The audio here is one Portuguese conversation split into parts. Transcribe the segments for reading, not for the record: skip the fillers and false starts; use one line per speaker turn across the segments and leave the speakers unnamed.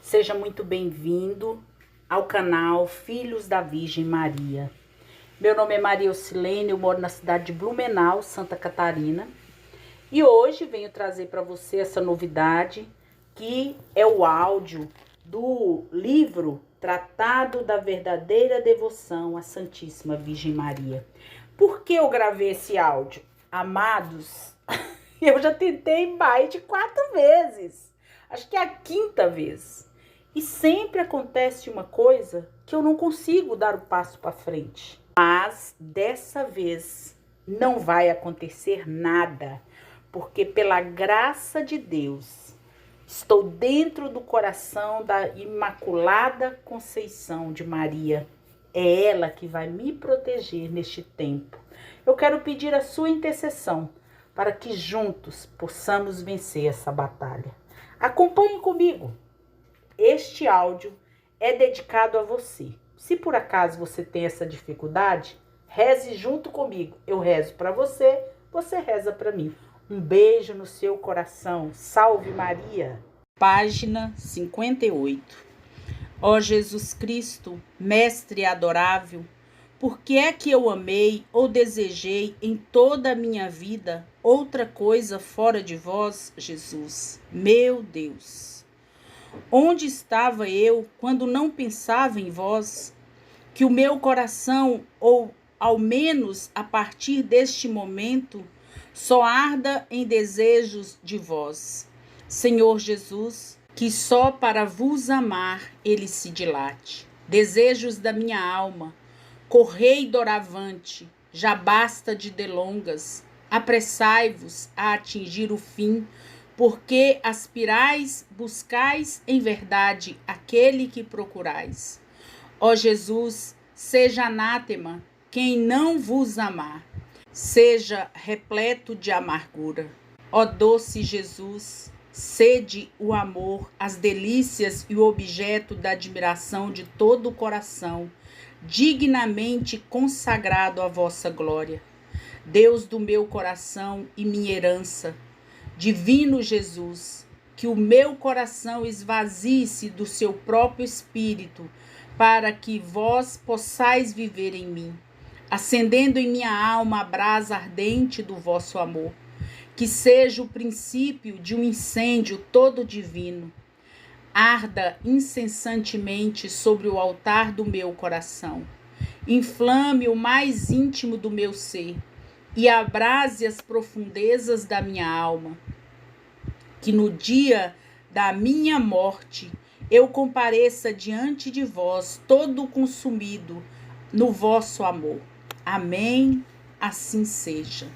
Seja muito bem-vindo ao canal Filhos da Virgem Maria. Meu nome é Maria Ocilene, eu moro na cidade de Blumenau, Santa Catarina. E hoje venho trazer para você essa novidade, que é o áudio do livro Tratado da Verdadeira Devoção à Santíssima Virgem Maria. Por que eu gravei esse áudio? Amados, eu já tentei mais de 4 vezes. Acho que é a 5ª vez. E sempre acontece uma coisa que eu não consigo dar o passo para frente. Mas dessa vez não vai acontecer nada, porque pela graça de Deus estou dentro do coração da Imaculada Conceição de Maria. É ela que vai me proteger neste tempo. Eu quero pedir a sua intercessão para que juntos possamos vencer essa batalha. Acompanhe comigo. Este áudio é dedicado a você. Se por acaso você tem essa dificuldade, reze junto comigo. Eu rezo para você, você reza para mim. Um beijo no seu coração. Salve Maria. Página 58. Ó Jesus Cristo, Mestre adorável, por que é que eu amei ou desejei em toda a minha vida outra coisa fora de vós, Jesus? Meu Deus! Onde estava eu quando não pensava em vós? Que o meu coração, ou ao menos a partir deste momento, só arda em desejos de vós. Senhor Jesus, que só para vos amar ele se dilate. Desejos da minha alma, correi doravante, já basta de delongas, apressai-vos a atingir o fim, porque aspirais, buscais em verdade aquele que procurais. Ó Jesus, seja anátema quem não vos amar, seja repleto de amargura. Ó doce Jesus, sede o amor, as delícias e o objeto da admiração de todo o coração, dignamente consagrado à vossa glória. Deus do meu coração e minha herança, Divino Jesus, que o meu coração esvazie-se do seu próprio espírito, para que vós possais viver em mim, acendendo em minha alma a brasa ardente do vosso amor, que seja o princípio de um incêndio todo divino, arda incessantemente sobre o altar do meu coração, inflame o mais íntimo do meu ser, e abrase as profundezas da minha alma, que no dia da minha morte eu compareça diante de vós todo consumido no vosso amor. Amém, assim seja.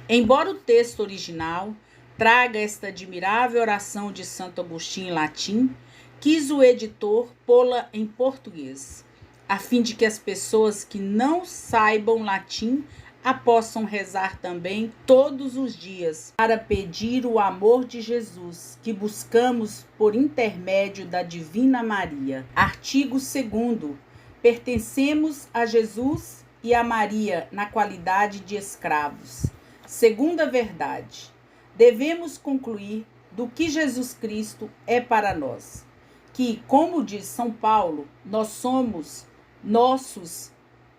Embora o texto original traga esta admirável oração de Santo Agostinho em latim, quis o editor pô-la em português, a fim de que as pessoas que não saibam latim a possam rezar também todos os dias para pedir o amor de Jesus, que buscamos por intermédio da Divina Maria. Artigo 2º. Pertencemos a Jesus e a Maria na qualidade de escravos. Segunda verdade. Devemos concluir do que Jesus Cristo é para nós, que, como diz São Paulo, nós somos nossos,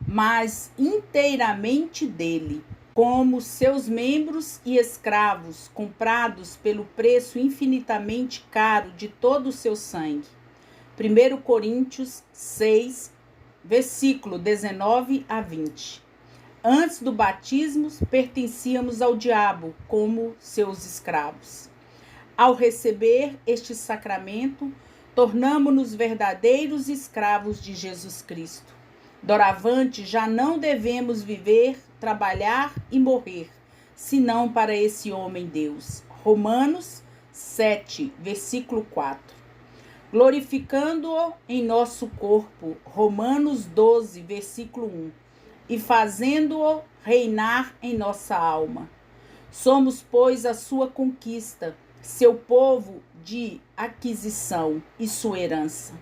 mas inteiramente dele, como seus membros e escravos, comprados pelo preço infinitamente caro de todo o seu sangue. 1 Coríntios 6, versículo 19 a 20. Antes do batismo, pertencíamos ao diabo como seus escravos. Ao receber este sacramento, tornamo-nos verdadeiros escravos de Jesus Cristo. Doravante já não devemos viver, trabalhar e morrer, senão para esse homem Deus. Romanos 7, versículo 4. Glorificando-o em nosso corpo. Romanos 12, versículo 1. E fazendo-o reinar em nossa alma. Somos, pois, a sua conquista, seu povo de aquisição e sua herança.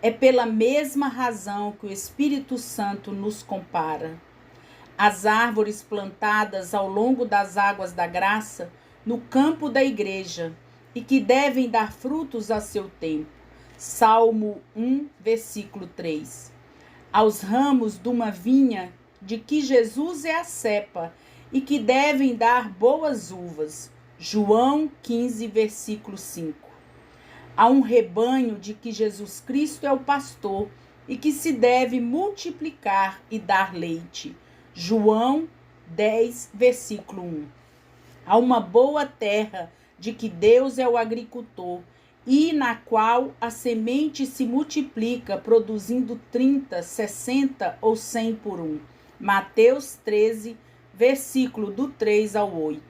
É pela mesma razão que o Espírito Santo nos compara. As árvores plantadas ao longo das águas da graça, no campo da igreja, e que devem dar frutos a seu tempo, Salmo 1, versículo 3. Aos ramos de uma vinha de que Jesus é a cepa e que devem dar boas uvas. João 15, versículo 5. Há um rebanho de que Jesus Cristo é o pastor e que se deve multiplicar e dar leite. João 10, versículo 1. Há uma boa terra de que Deus é o agricultor e na qual a semente se multiplica, produzindo 30, 60 ou 100 por um. Mateus 13, versículo do 3 ao 8.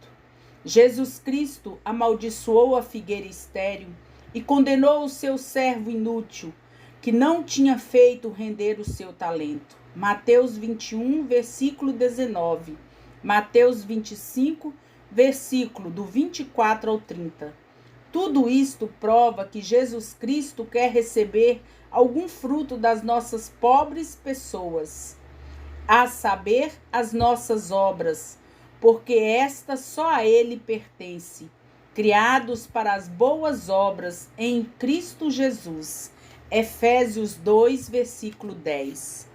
Jesus Cristo amaldiçoou a figueira estéril e condenou o seu servo inútil, que não tinha feito render o seu talento. Mateus 21, versículo 19. Mateus 25, versículo do 24 ao 30. Tudo isto prova que Jesus Cristo quer receber algum fruto das nossas pobres pessoas, a saber, as nossas obras, porque esta só a Ele pertence, criados para as boas obras em Cristo Jesus. Efésios 2, versículo 10.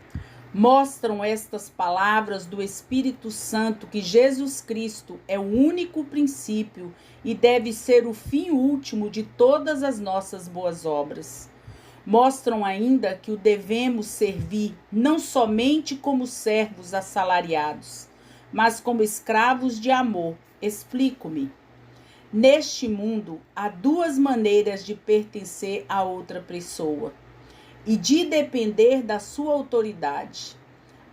Mostram estas palavras do Espírito Santo que Jesus Cristo é o único princípio e deve ser o fim último de todas as nossas boas obras. Mostram ainda que o devemos servir não somente como servos assalariados, mas como escravos de amor. Explico-me. Neste mundo, há duas maneiras de pertencer a outra pessoa e de depender da sua autoridade: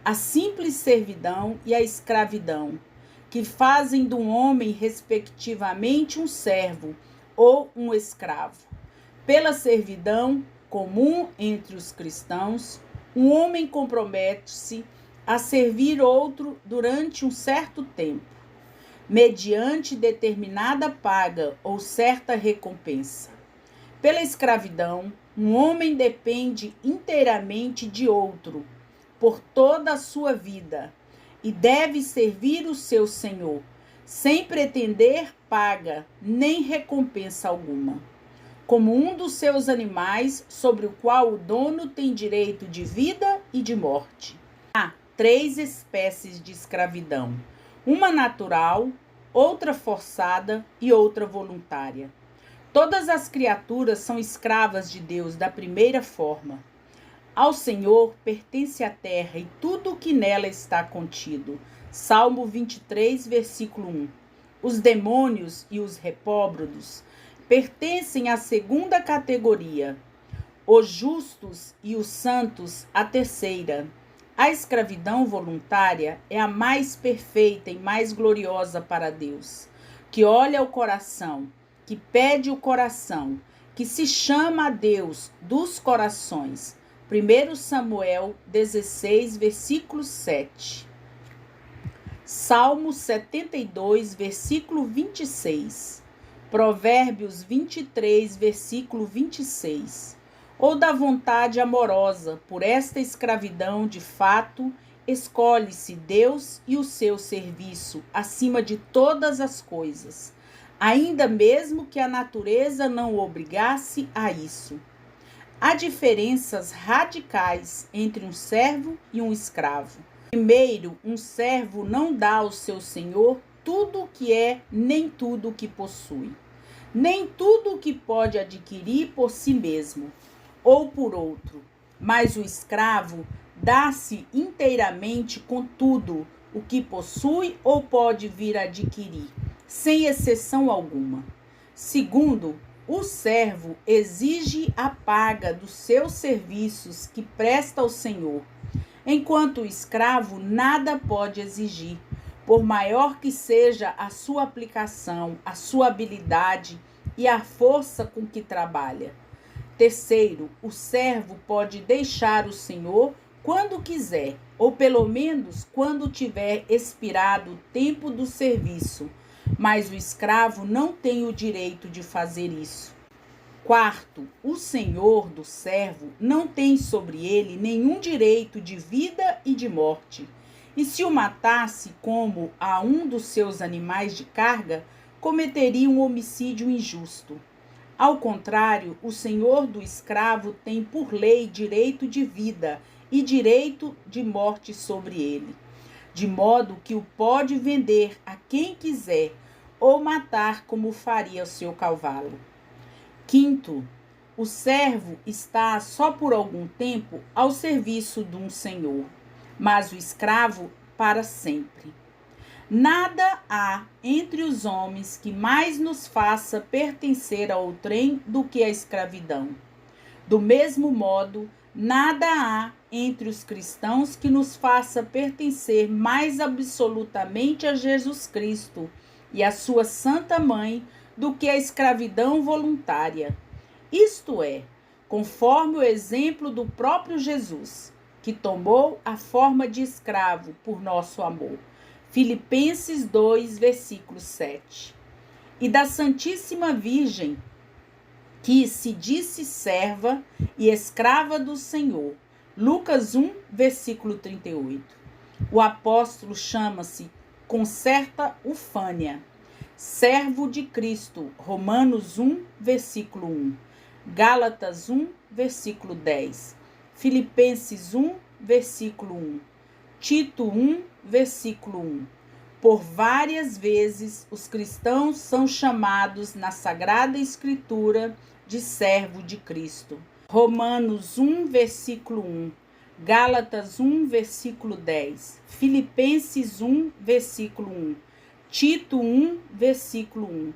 a simples servidão e a escravidão, que fazem de um homem, respectivamente, um servo ou um escravo. Pela servidão comum entre os cristãos, um homem compromete-se a servir outro durante um certo tempo, mediante determinada paga ou certa recompensa. Pela escravidão, um homem depende inteiramente de outro por toda a sua vida e deve servir o seu senhor, sem pretender paga nem recompensa alguma, como um dos seus animais sobre o qual o dono tem direito de vida e de morte. Há 3 espécies de escravidão: uma natural, outra forçada e outra voluntária. Todas as criaturas são escravas de Deus da primeira forma. Ao Senhor pertence a terra e tudo o que nela está contido. Salmo 23, versículo 1. Os demônios e os repróbados pertencem à segunda categoria. Os justos e os santos, à terceira. A escravidão voluntária é a mais perfeita e mais gloriosa para Deus, que olha o coração, que pede o coração, que se chama a Deus dos corações. 1 Samuel 16, versículo 7. Salmo 72, versículo 26. Provérbios 23, versículo 26. Ou da vontade amorosa, por esta escravidão de fato, escolhe-se Deus e o seu serviço acima de todas as coisas, ainda mesmo que a natureza não o obrigasse a isso. Há diferenças radicais entre um servo e um escravo. Primeiro, um servo não dá ao seu senhor tudo o que é, nem tudo o que possui, nem tudo o que pode adquirir por si mesmo ou por outro, mas o escravo dá-se inteiramente com tudo o que possui ou pode vir a adquirir, sem exceção alguma. Segundo, o servo exige a paga dos seus serviços que presta ao Senhor, enquanto o escravo nada pode exigir, por maior que seja a sua aplicação, a sua habilidade e a força com que trabalha. Terceiro, o servo pode deixar o Senhor quando quiser, ou pelo menos quando tiver expirado o tempo do serviço, mas o escravo não tem o direito de fazer isso. Quarto, o senhor do servo não tem sobre ele nenhum direito de vida e de morte, e se o matasse como a um dos seus animais de carga, cometeria um homicídio injusto. Ao contrário, o senhor do escravo tem por lei direito de vida e direito de morte sobre ele, de modo que o pode vender a quem quiser ou matar como faria o seu cavalo. Quinto, o servo está só por algum tempo ao serviço de um senhor, mas o escravo para sempre. Nada há entre os homens que mais nos faça pertencer ao outrem do que a escravidão. Do mesmo modo, nada há entre os cristãos que nos faça pertencer mais absolutamente a Jesus Cristo e a sua Santa Mãe do que a escravidão voluntária. Isto é, conforme o exemplo do próprio Jesus, que tomou a forma de escravo por nosso amor. Filipenses 2, versículo 7. E da Santíssima Virgem, que se disse serva e escrava do Senhor. Lucas 1, versículo 38. O apóstolo chama-se com certa ufânia, servo de Cristo. Romanos 1, versículo 1. Gálatas 1, versículo 10. Filipenses 1, versículo 1. Tito 1, versículo 1. Por várias vezes, os cristãos são chamados na Sagrada Escritura de servo de Cristo. Romanos 1, versículo 1. Gálatas 1, versículo 10. Filipenses 1, versículo 1. Tito 1, versículo 1.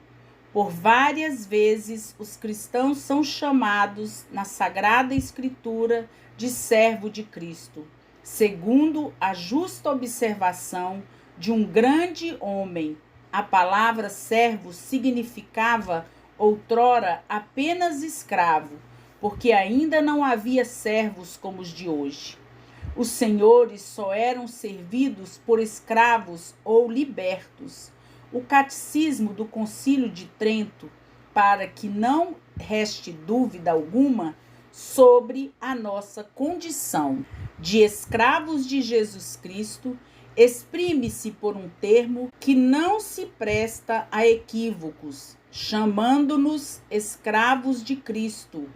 Por várias vezes, os cristãos são chamados na Sagrada Escritura de servo de Cristo, segundo a justa observação de um grande homem. A palavra servo significava outrora apenas escravo, porque ainda não havia servos como os de hoje. Os senhores só eram servidos por escravos ou libertos. O Catecismo do Concílio de Trento, para que não reste dúvida alguma sobre a nossa condição de escravos de Jesus Cristo, exprime-se por um termo que não se presta a equívocos, chamando-nos escravos de Cristo.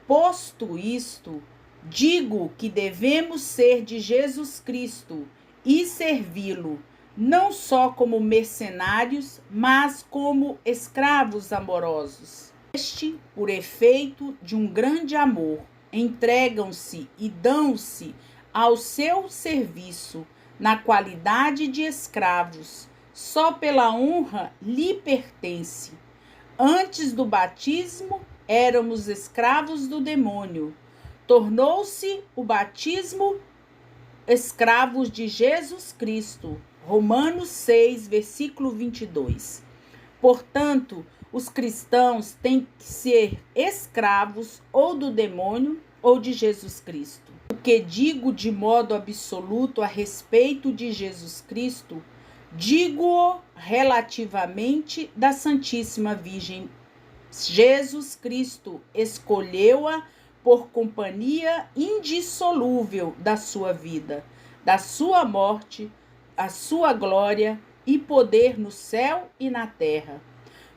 Posto isto, digo que devemos ser de Jesus Cristo e servi-lo, não só como mercenários, mas como escravos amorosos. Este, por efeito de um grande amor, entregam-se e dão-se ao seu serviço na qualidade de escravos, só pela honra lhe pertence. Antes do batismo, éramos escravos do demônio. Tornou-se o batismo escravos de Jesus Cristo. Romanos 6, versículo 22. Portanto, os cristãos têm que ser escravos ou do demônio ou de Jesus Cristo. O que digo de modo absoluto a respeito de Jesus Cristo, digo-o relativamente da Santíssima Virgem. Jesus Cristo escolheu-a por companhia indissolúvel da sua vida, da sua morte, a sua glória e poder no céu e na terra.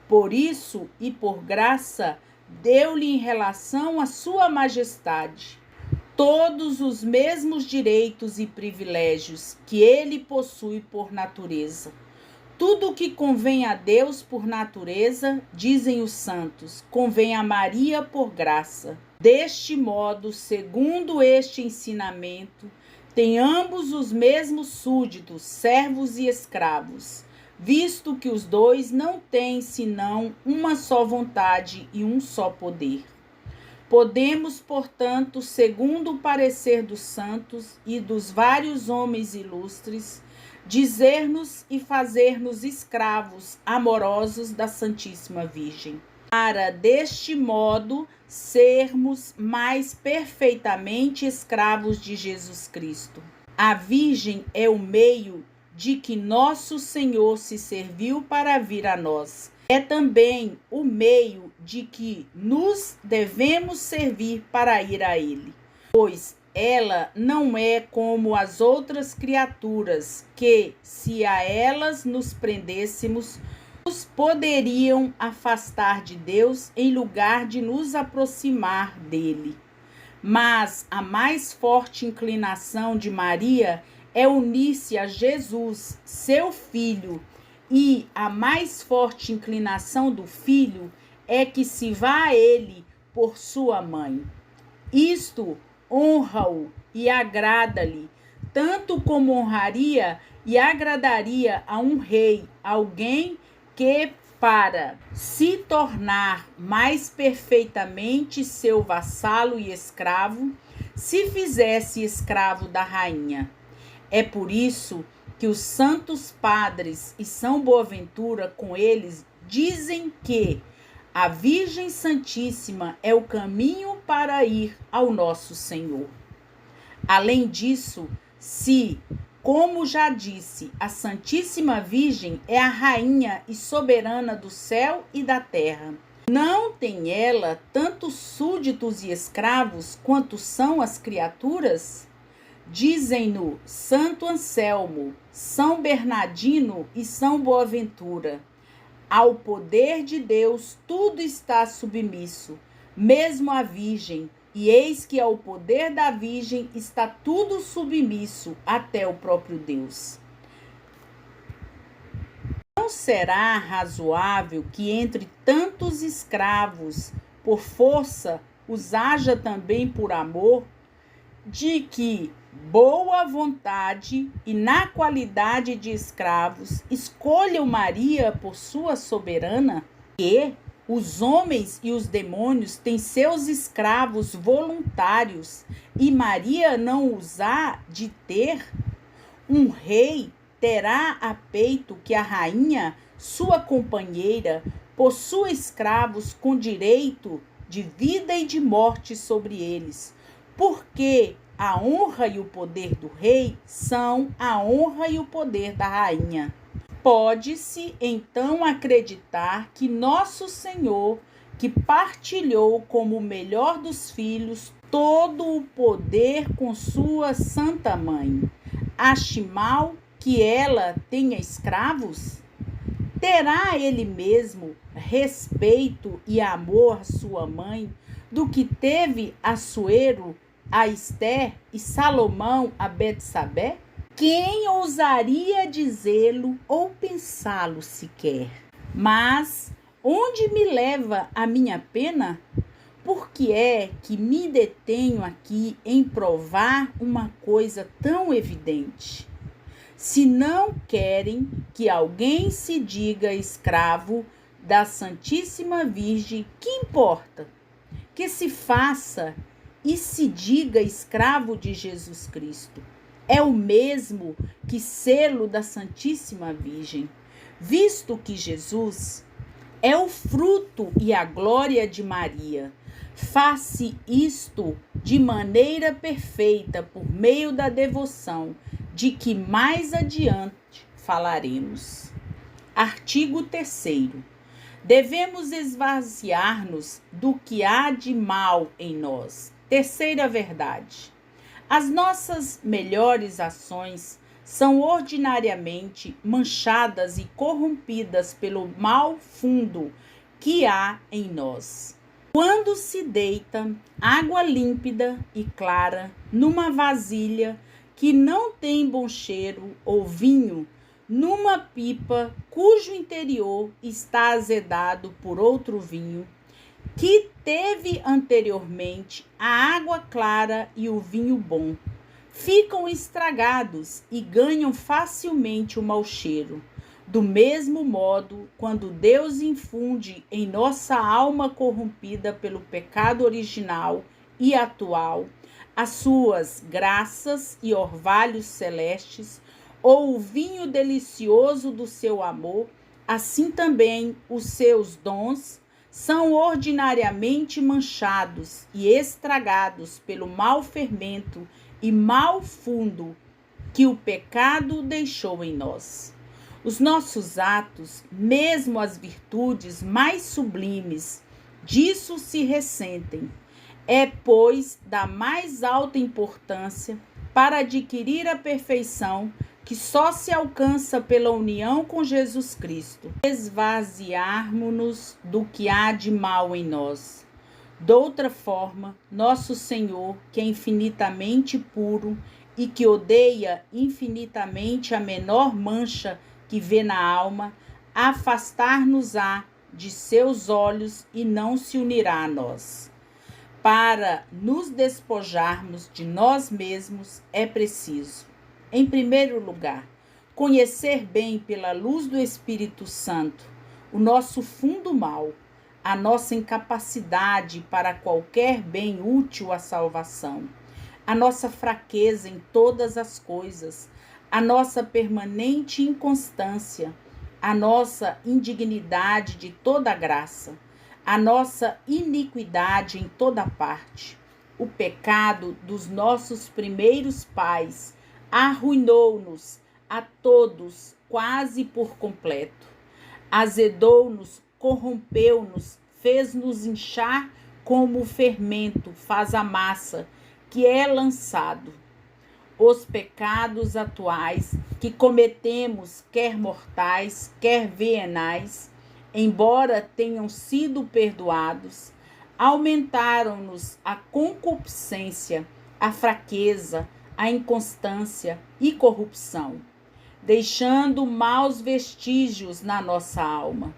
Por isso e por graça, deu-lhe em relação à sua majestade todos os mesmos direitos e privilégios que ele possui por natureza. Tudo o que convém a Deus por natureza, dizem os santos, convém a Maria por graça. Deste modo, segundo este ensinamento, têm ambos os mesmos súditos, servos e escravos, visto que os dois não têm senão uma só vontade e um só poder. Podemos, portanto, segundo o parecer dos santos e dos vários homens ilustres, dizer-nos e fazer-nos escravos amorosos da Santíssima Virgem, para deste modo sermos mais perfeitamente escravos de Jesus Cristo. A Virgem é o meio de que nosso Senhor se serviu para vir a nós. É também o meio de que nos devemos servir para ir a Ele, pois ela não é como as outras criaturas que, se a elas nos prendêssemos, poderiam afastar de Deus em lugar de nos aproximar dele. Mas a mais forte inclinação de Maria é unir-se a Jesus, seu filho, e a mais forte inclinação do filho é que se vá a ele por sua mãe. Isto honra-o e agrada-lhe, tanto como honraria e agradaria a um rei, alguém que, para se tornar mais perfeitamente seu vassalo e escravo, se fizesse escravo da rainha. É por isso que os santos padres e São Boaventura com eles dizem que a Virgem Santíssima é o caminho para ir ao nosso Senhor. Além disso, como já disse, a Santíssima Virgem é a rainha e soberana do céu e da terra. Não tem ela tantos súditos e escravos quanto são as criaturas? Dizem-no Santo Anselmo, São Bernardino e São Boaventura. Ao poder de Deus tudo está submisso, mesmo a Virgem, e eis que ao poder da Virgem está tudo submisso, até o próprio Deus. Não será razoável que entre tantos escravos, por força, os haja também por amor, de que boa vontade e na qualidade de escravos escolham Maria por sua soberana? Que os homens e os demônios têm seus escravos voluntários e Maria não os há de ter? Um rei terá a peito que a rainha, sua companheira, possua escravos com direito de vida e de morte sobre eles, porque a honra e o poder do rei são a honra e o poder da rainha. Pode-se, então, acreditar que Nosso Senhor, que partilhou como o melhor dos filhos todo o poder com sua Santa Mãe, ache mal que ela tenha escravos? Terá ele mesmo respeito e amor à sua mãe do que teve Assuero a Esther e Salomão a Betsabé? Quem ousaria dizê-lo ou pensá-lo sequer? Mas onde me leva a minha pena? Por que é que me detenho aqui em provar uma coisa tão evidente? Se não querem que alguém se diga escravo da Santíssima Virgem, que importa? Que se faça e se diga escravo de Jesus Cristo. É o mesmo que selo da Santíssima Virgem, visto que Jesus é o fruto e a glória de Maria. Faça isto de maneira perfeita por meio da devoção, de que mais adiante falaremos. Artigo 3º. Devemos esvaziar-nos do que há de mal em nós. Terceira verdade. As nossas melhores ações são ordinariamente manchadas e corrompidas pelo mal fundo que há em nós. Quando se deita água límpida e clara numa vasilha que não tem bom cheiro, ou vinho numa pipa cujo interior está azedado por outro vinho, que teve anteriormente a água clara e o vinho bom, ficam estragados e ganham facilmente o mau cheiro. Do mesmo modo, quando Deus infunde em nossa alma corrompida pelo pecado original e atual as suas graças e orvalhos celestes, ou o vinho delicioso do seu amor, assim também os seus dons são ordinariamente manchados e estragados pelo mau fermento e mau fundo que o pecado deixou em nós. Os nossos atos, mesmo as virtudes mais sublimes, disso se ressentem. É, pois, da mais alta importância para adquirir a perfeição que só se alcança pela união com Jesus Cristo. Esvaziarmos-nos do que há de mal em nós. Doutra forma, nosso Senhor, que é infinitamente puro e que odeia infinitamente a menor mancha que vê na alma, afastar-nos-á de seus olhos e não se unirá a nós. Para nos despojarmos de nós mesmos é preciso, em primeiro lugar, conhecer bem pela luz do Espírito Santo o nosso fundo mal, a nossa incapacidade para qualquer bem útil à salvação, a nossa fraqueza em todas as coisas, a nossa permanente inconstância, a nossa indignidade de toda graça, a nossa iniquidade em toda parte. O pecado dos nossos primeiros pais arruinou-nos a todos quase por completo. Azedou-nos, corrompeu-nos, fez-nos inchar como o fermento faz a massa que é lançado. Os pecados atuais que cometemos, quer mortais, quer venais, embora tenham sido perdoados, aumentaram-nos a concupiscência, a fraqueza, a inconstância e corrupção, deixando maus vestígios na nossa alma.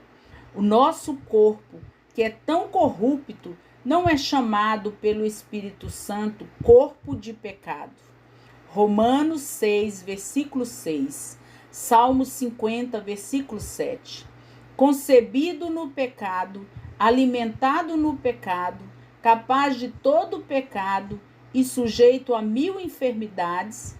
O nosso corpo, que é tão corrupto, não é chamado pelo Espírito Santo corpo de pecado. Romanos 6, versículo 6. Salmo 50, versículo 7. Concebido no pecado, alimentado no pecado, capaz de todo pecado e sujeito a 1000 enfermidades,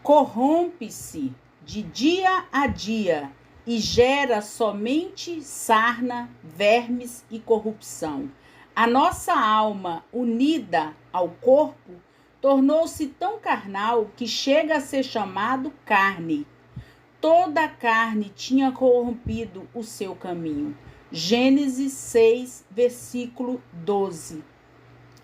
corrompe-se de dia a dia e gera somente sarna, vermes e corrupção. A nossa alma, unida ao corpo, tornou-se tão carnal que chega a ser chamado carne. Toda a carne tinha corrompido o seu caminho. Gênesis 6, versículo 12.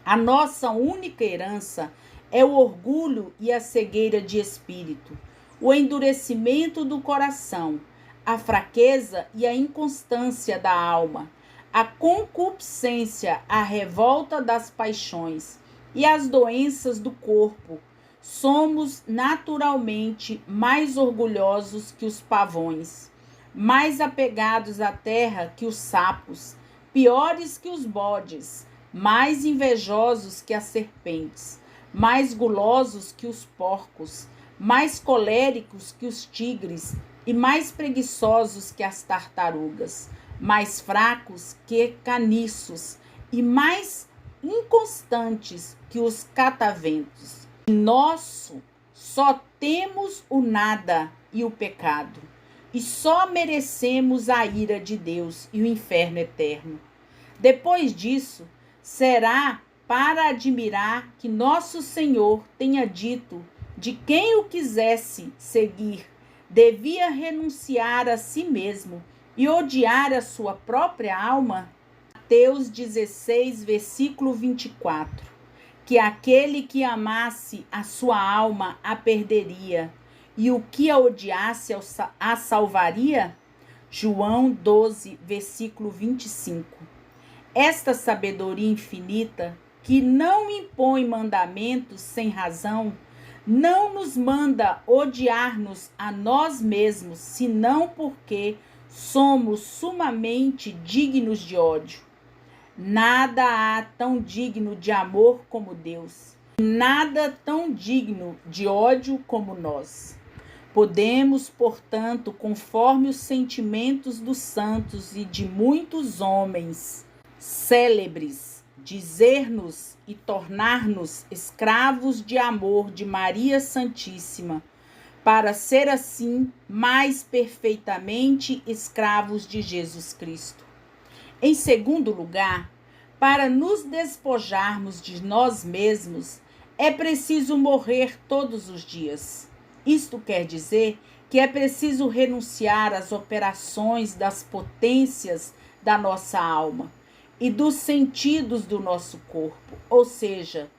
A nossa única herança é o orgulho e a cegueira de espírito, o endurecimento do coração, a fraqueza e a inconstância da alma, a concupiscência, a revolta das paixões e as doenças do corpo. Somos naturalmente mais orgulhosos que os pavões, mais apegados à terra que os sapos, piores que os bodes, mais invejosos que as serpentes, mais gulosos que os porcos, mais coléricos que os tigres e mais preguiçosos que as tartarugas, mais fracos que caniços e mais inconstantes que os cataventos. Nosso só temos o nada e o pecado, e só merecemos a ira de Deus e o inferno eterno. Depois disso, será para admirar que nosso Senhor tenha dito de quem o quisesse seguir, devia renunciar a si mesmo e odiar a sua própria alma? Mateus 16, versículo 24. Que aquele que amasse a sua alma a perderia, e o que a odiasse a salvaria? João 12, versículo 25. Esta sabedoria infinita, que não impõe mandamentos sem razão, não nos manda odiar-nos a nós mesmos, senão porque somos sumamente dignos de ódio. Nada há tão digno de amor como Deus, nada tão digno de ódio como nós. Podemos, portanto, conforme os sentimentos dos santos e de muitos homens célebres, dizer-nos e tornar-nos escravos de amor de Maria Santíssima, para ser assim mais perfeitamente escravos de Jesus Cristo. Em segundo lugar, para nos despojarmos de nós mesmos, é preciso morrer todos os dias. Isto quer dizer que é preciso renunciar às operações das potências da nossa alma e dos sentidos do nosso corpo, ou seja,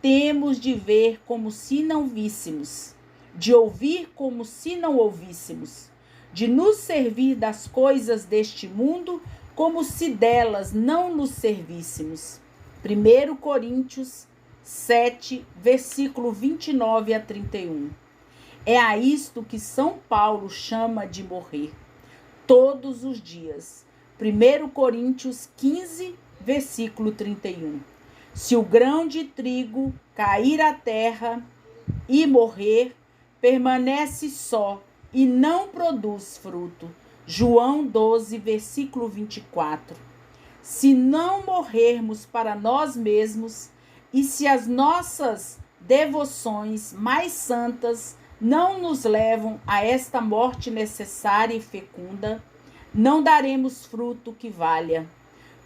temos de ver como se não víssemos. de ouvir como se não ouvíssemos, de nos servir das coisas deste mundo como se delas não nos servíssemos. 1 Coríntios 7, versículo 29 a 31. É a isto que São Paulo chama de morrer, todos os dias. 1 Coríntios 15, versículo 31. Se o grão de trigo cair à terra e morrer, permanece só e não produz fruto. João 12, versículo 24. Se não morrermos para nós mesmos e se as nossas devoções mais santas não nos levam a esta morte necessária e fecunda, não daremos fruto que valha,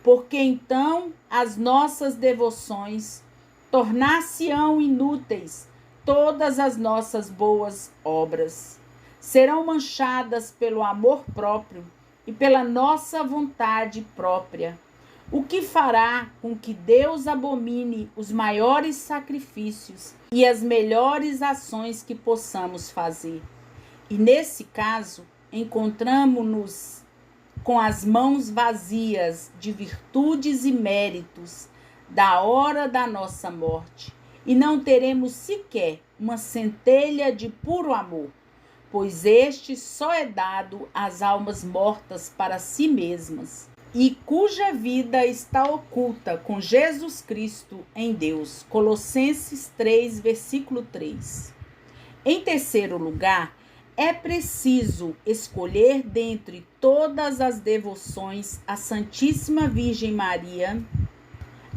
porque então as nossas devoções tornar-se-ão inúteis, todas as nossas boas obras serão manchadas pelo amor próprio e pela nossa vontade própria, o que fará com que Deus abomine os maiores sacrifícios e as melhores ações que possamos fazer. E nesse caso, encontramo-nos com as mãos vazias de virtudes e méritos da hora da nossa morte, e não teremos sequer uma centelha de puro amor, pois este só é dado às almas mortas para si mesmas, e cuja vida está oculta com Jesus Cristo em Deus. Colossenses 3, versículo 3. Em terceiro lugar, é preciso escolher dentre todas as devoções à Santíssima Virgem Maria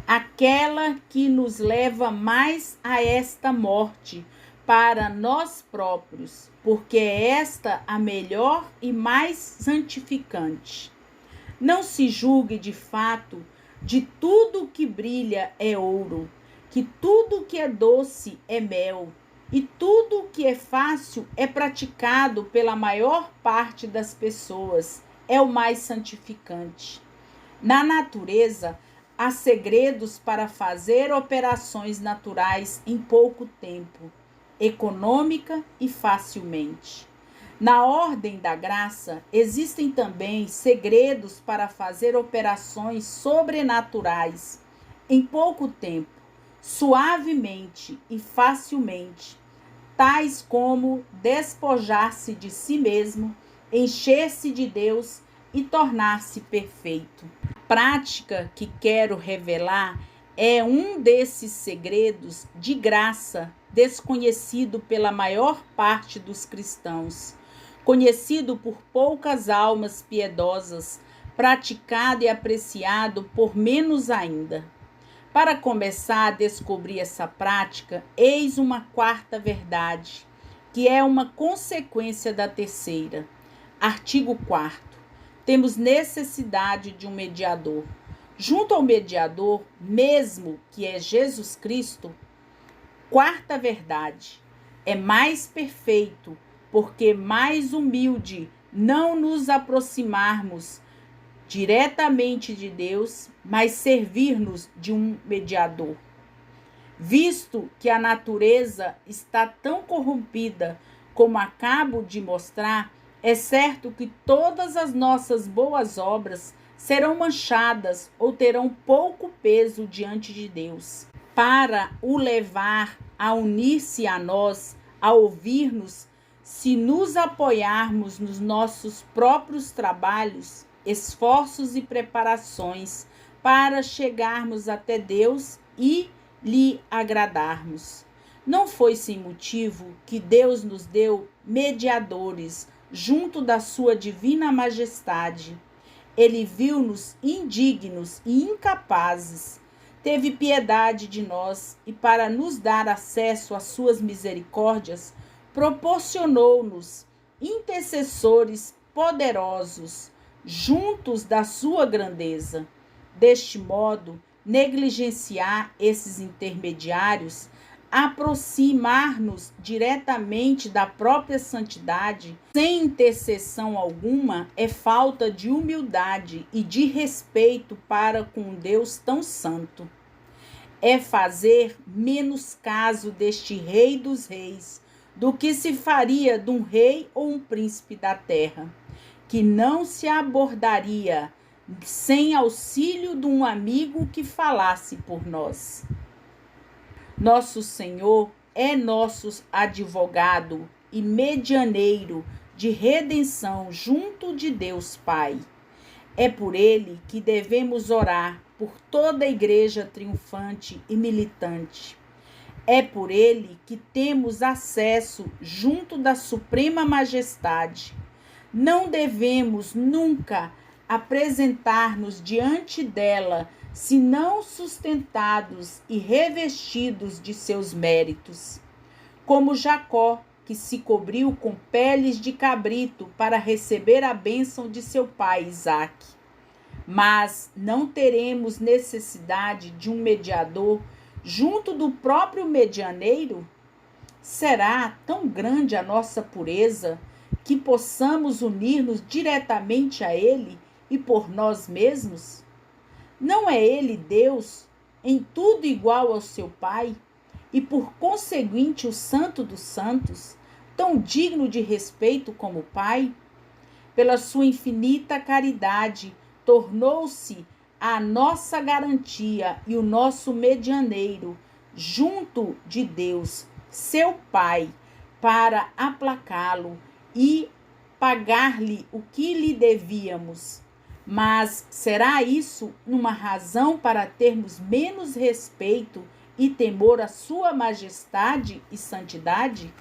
aquela que nos leva mais a esta morte para nós próprios, porque é esta a melhor e mais santificante. Não se julgue de fato de tudo que brilha é ouro, que tudo que é doce é mel, e tudo que é fácil é praticado pela maior parte das pessoas, é o mais santificante. Na natureza, há segredos para fazer operações naturais em pouco tempo, econômica e facilmente. Na ordem da graça, existem também segredos para fazer operações sobrenaturais em pouco tempo, suavemente e facilmente, tais como despojar-se de si mesmo, encher-se de Deus e tornar-se perfeito. A prática que quero revelar é um desses segredos de graça desconhecido pela maior parte dos cristãos, conhecido por poucas almas piedosas, praticado e apreciado por menos ainda. Para começar a descobrir essa prática, eis uma quarta verdade, que é uma consequência da terceira. Artigo 4º. Temos necessidade de um mediador. Junto ao mediador, mesmo que é Jesus Cristo, quarta verdade, é mais perfeito, porque mais humilde não nos aproximarmos diretamente de Deus, mas servir-nos de um mediador. Visto que a natureza está tão corrompida como acabo de mostrar, é certo que todas as nossas boas obras serão manchadas ou terão pouco peso diante de Deus. Para o levar a unir-se a nós, a ouvir-nos, se nos apoiarmos nos nossos próprios trabalhos, esforços e preparações para chegarmos até Deus e lhe agradarmos. Não foi sem motivo que Deus nos deu mediadores junto da sua divina majestade. Ele viu-nos indignos e incapazes, teve piedade de nós e, para nos dar acesso às suas misericórdias, proporcionou-nos intercessores poderosos, juntos da sua grandeza. Deste modo, negligenciar esses intermediários, aproximar-nos diretamente da própria santidade, sem intercessão alguma, é falta de humildade e de respeito para com um Deus tão santo. É fazer menos caso deste Rei dos Reis do que se faria de um rei ou um príncipe da terra, que não se abordaria sem auxílio de um amigo que falasse por nós. Nosso Senhor é nosso advogado e medianeiro de redenção junto de Deus Pai. É por ele que devemos orar por toda a igreja triunfante e militante. É por ele que temos acesso junto da Suprema Majestade. Não devemos nunca apresentar-nos diante dela, senão sustentados e revestidos de seus méritos. Como Jacó, que se cobriu com peles de cabrito para receber a bênção de seu pai Isaque. Mas não teremos necessidade de um mediador junto do próprio medianeiro? Será tão grande a nossa pureza que possamos unir-nos diretamente a ele e por nós mesmos? Não é ele Deus, em tudo igual ao seu Pai, e por conseguinte o Santo dos Santos, tão digno de respeito como Pai? Pela sua infinita caridade, tornou-se a nossa garantia e o nosso medianeiro junto de Deus, seu Pai, para aplacá-lo e pagar-lhe o que lhe devíamos. Mas será isso uma razão para termos menos respeito e temor à sua majestade e santidade?